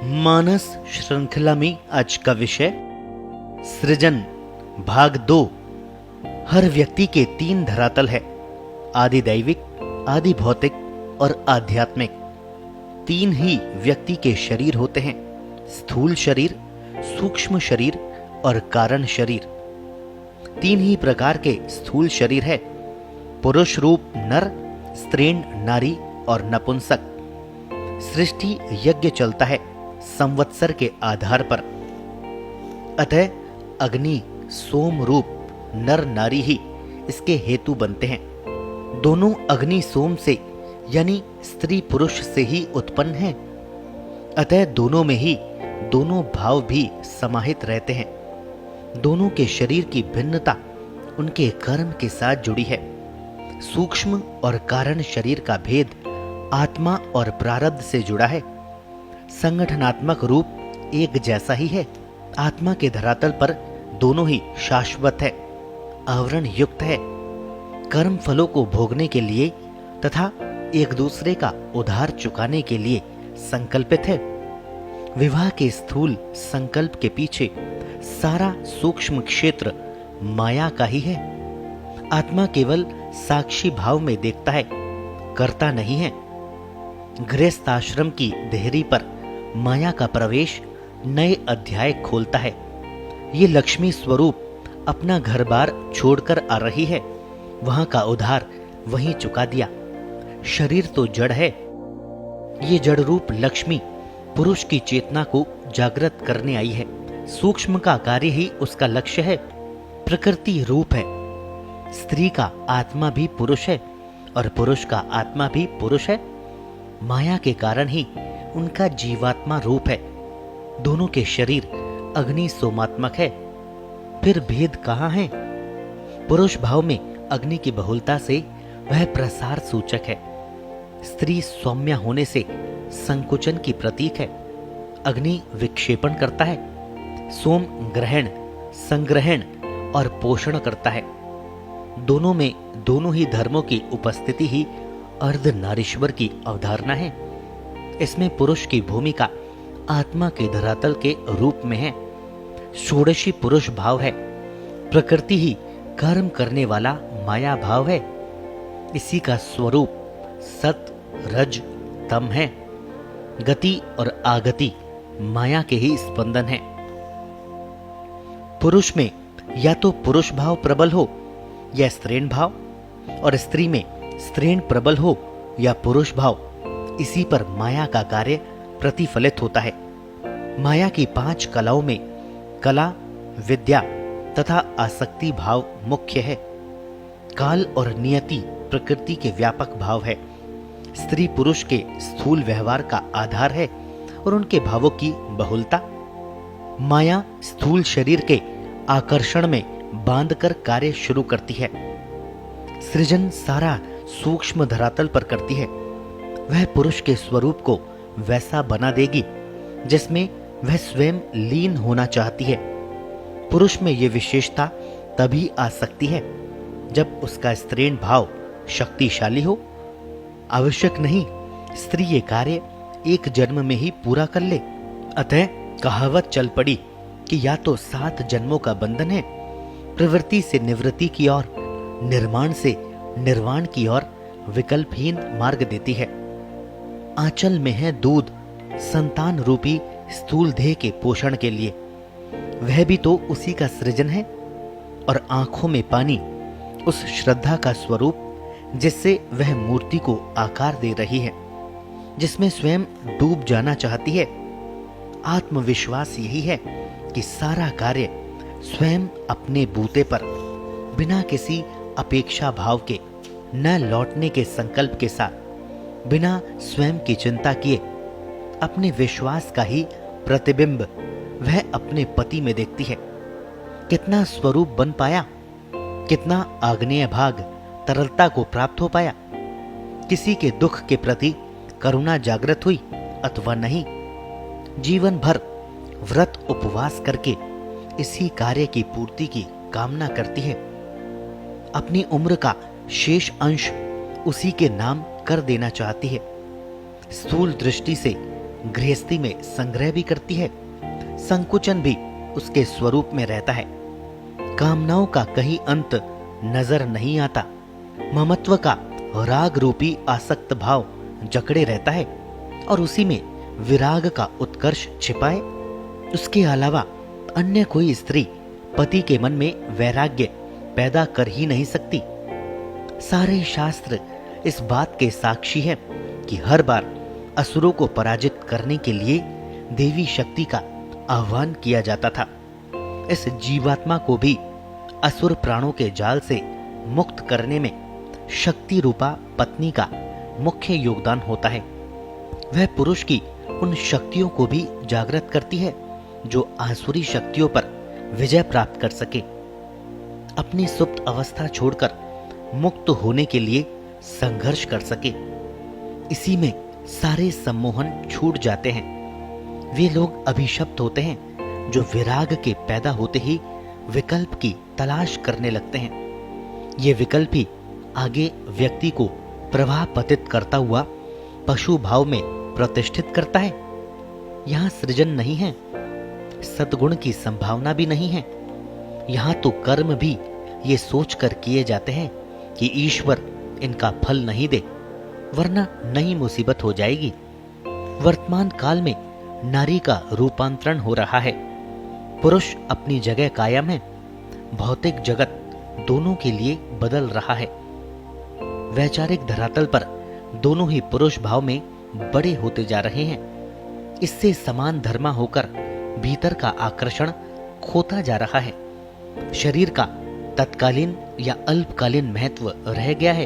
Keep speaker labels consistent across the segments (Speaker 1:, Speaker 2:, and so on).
Speaker 1: मानस श्रृंखला में आज का विषय सृजन भाग 2। हर व्यक्ति के 3 धरातल है, आदि दैविक, आदि भौतिक और आध्यात्मिक। 3 ही व्यक्ति के शरीर होते हैं, स्थूल शरीर, सूक्ष्म शरीर और कारण शरीर। 3 ही प्रकार के स्थूल शरीर है, पुरुष रूप नर, स्त्रीण नारी और नपुंसक। सृष्टि यज्ञ चलता है संवत्सर के आधार पर, अतः अग्नि सोम रूप नर नारी ही इसके हेतु बनते हैं। दोनों अग्नि सोम से यानी स्त्री पुरुष से ही उत्पन्न हैं, अतः दोनों में ही दोनों भाव भी समाहित रहते हैं। दोनों के शरीर की भिन्नता उनके कर्म के साथ जुड़ी है। सूक्ष्म और कारण शरीर का भेद आत्मा और प्रारब्ध से जुड़ा है। संगठनात्मक रूप एक जैसा ही है। आत्मा के धरातल पर दोनों ही शाश्वत है, आवरण युक्त है, कर्म फलों को भोगने के लिए तथा एक दूसरे का उधार चुकाने के लिए संकल्पित है। विवाह के स्थूल संकल्प के पीछे सारा सूक्ष्म क्षेत्र माया का ही है। आत्मा केवल साक्षी भाव में देखता है, करता नहीं है। गृहस्थ आश्रम की देहरी पर माया का प्रवेश नए अध्याय खोलता है। ये लक्ष्मी स्वरूप अपना घर बार छोड़कर आ रही है, वहां का उधार वहीं चुका दिया। शरीर तो जड़ है, ये जड़ रूप लक्ष्मी पुरुष की चेतना को जागृत करने आई है। सूक्ष्म का कार्य ही उसका लक्ष्य है, प्रकृति रूप है। स्त्री का आत्मा भी पुरुष है और पुरुष का आत्मा भी पुरुष है। माया के कारण ही उनका जीवात्मा रूप है। दोनों के शरीर अग्नि सोमात्मक है। फिर भेद कहाँ है? पुरुष भाव में अग्नि की बहुलता से वह प्रसार सूचक है। स्त्री सौम्य होने से संकुचन की प्रतीक है। अग्नि विक्षेपण करता है, सोम ग्रहण, संग्रहण और पोषण करता है। दोनों में दोनों ही धर्मों की उपस्थिति ही अर्ध नारीश्वर की अवधारणा है। इसमें पुरुष की भूमिका आत्मा के धरातल के रूप में है। षोडशी पुरुष भाव है। प्रकृति ही कर्म करने वाला माया भाव है। इसी का स्वरूप सत रज तम है। गति और आगति माया के ही स्पंदन है। पुरुष में या तो पुरुष भाव प्रबल हो या स्त्रीण भाव, और स्त्री में स्त्रीण प्रबल हो या पुरुष भाव, इसी पर माया का कार्य प्रतिफलित होता है। माया की 5 कलाओं में कला, विद्या तथा आसक्ति भाव मुख्य है। काल और नियति प्रकृति के व्यापक भाव है। स्त्री पुरुष के स्थूल व्यवहार का आधार है और उनके भावों की बहुलता। माया स्थूल शरीर के आकर्षण में बांधकर कार्य शुरू करती है। सृजन सारा सूक्ष्म धरातल पर करती है। वह पुरुष के स्वरूप को वैसा बना देगी जिसमें वह स्वयं लीन होना चाहती है। पुरुष में यह विशेषता तभी आ सकती है जब उसका स्त्रीण भाव शक्तिशाली हो। आवश्यक नहीं, स्त्री ये कार्य एक जन्म में ही पूरा कर ले। अतः कहावत चल पड़ी कि या तो 7 जन्मों का बंधन है, प्रवृत्ति से निवृत्ति की ओर, निर्माण से निर्वाण की ओर विकल्पहीन मार्ग देती है। आंचल में है दूध संतान रूपी स्थूल देह के पोषण के लिए, वह भी तो उसी का सृजन है। और आंखों में पानी उस श्रद्धा का स्वरूप जिससे वह मूर्ति को आकार दे रही है, जिसमें स्वयं डूब जाना चाहती है। आत्मविश्वास यही है कि सारा कार्य स्वयं अपने बूते पर बिना किसी अपेक्षा भाव के, न लौटने के संकल्प के साथ, बिना स्वयं की चिंता किए, अपने विश्वास का ही प्रतिबिंब वह अपने पति में देखती है। कितना स्वरूप बन पाया, कितना आग्नेय भाग तरलता को प्राप्त हो पाया। किसी के दुख के प्रति करुणा जागृत हुई अथवा नहीं, जीवन भर व्रत उपवास करके इसी कार्य की पूर्ति की कामना करती है। अपनी उम्र का शेष अंश उसी के नाम कर देना चाहती है। स्थूल दृष्टि से गृहस्थी में संग्रह भी करती है, संकुचन भी उसके स्वरूप में रहता है। कामनाओं का कहीं अंत नजर नहीं आता। ममत्व का राग रूपी आसक्त भाव जकड़े रहता है और उसी में विराग का उत्कर्ष छिपाए। उसके अलावा अन्य कोई स्त्री पति के मन में वैराग्य पैदा कर ही नहीं सकती। सारे शास्त्र इस बात के साक्षी है कि हर बार असुरों को पराजित करने के लिए देवी शक्ति का आह्वान किया जाता था। इस जीवात्मा को भी असुर प्राणों के जाल से मुक्त करने में शक्ति रूपा पत्नी का मुख्य योगदान होता है। वह पुरुष की उन शक्तियों को भी जागृत करती है जो आसुरी शक्तियों पर विजय प्राप्त कर सके, अपनी सुप्त अवस्था छोड़कर मुक्त होने के लिए संघर्ष कर सके। इसी में सारे सम्मोहन छूट जाते हैं। वे लोग अभिशप्त होते हैं जो विराग के पैदा होते ही विकल्प की तलाश करने लगते हैं। ये विकल्प ही आगे व्यक्ति को प्रवाह पतित करता हुआ पशु भाव में प्रतिष्ठित करता है। यहाँ सृजन नहीं है, सद्गुण की संभावना भी नहीं है। यहाँ तो कर्म भी ये सोचकर किए जाते हैं कि ईश्वर इनका फल नहीं दे, वरना नई मुसीबत हो जाएगी। वर्तमान काल में नारी का रूपांतरण हो रहा है। पुरुष अपनी जगह कायम है, भौतिक जगत दोनों के लिए बदल रहा है। वैचारिक धरातल पर दोनों ही पुरुष भाव में बड़े होते जा रहे हैं। इससे समान धर्मा होकर भीतर का आकर्षण खोता जा रहा है। शरीर का तत्कालीन या अल्पकालीन महत्व रह गया है।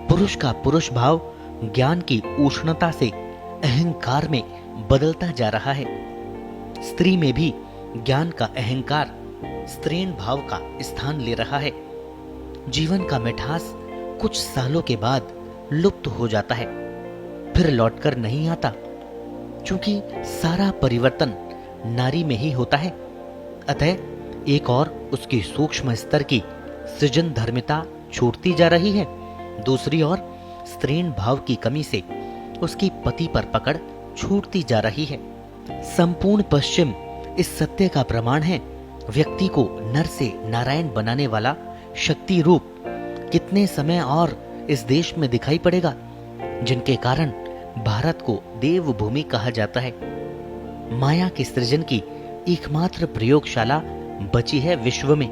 Speaker 1: पुरुष का पुरुष भाव ज्ञान की उष्णता से अहंकार में बदलता जा रहा है। स्त्री में भी ज्ञान का अहंकार स्त्रीण भाव का स्थान ले रहा है। जीवन का मिठास कुछ सालों के बाद लुप्त हो जाता है, फिर लौटकर नहीं आता, क्योंकि सारा परिवर्तन नारी में ही होता है। अतः एक और उसकी सूक्ष्म स्तर की सृजन धर्मिता छूटती जा रही है, दूसरी ओर स्त्रीण भाव की कमी से उसकी पति पर पकड़ छूटती जा रही है। संपूर्ण पश्चिम इस सत्य का प्रमाण है। व्यक्ति को नर से नारायण बनाने वाला शक्ति रूप कितने समय और इस देश में दिखाई पड़ेगा, जिनके कारण भारत को देवभूमि कहा जाता है। माया के सृजन की एकमात्र प्रयोगशाला बची है विश्व में।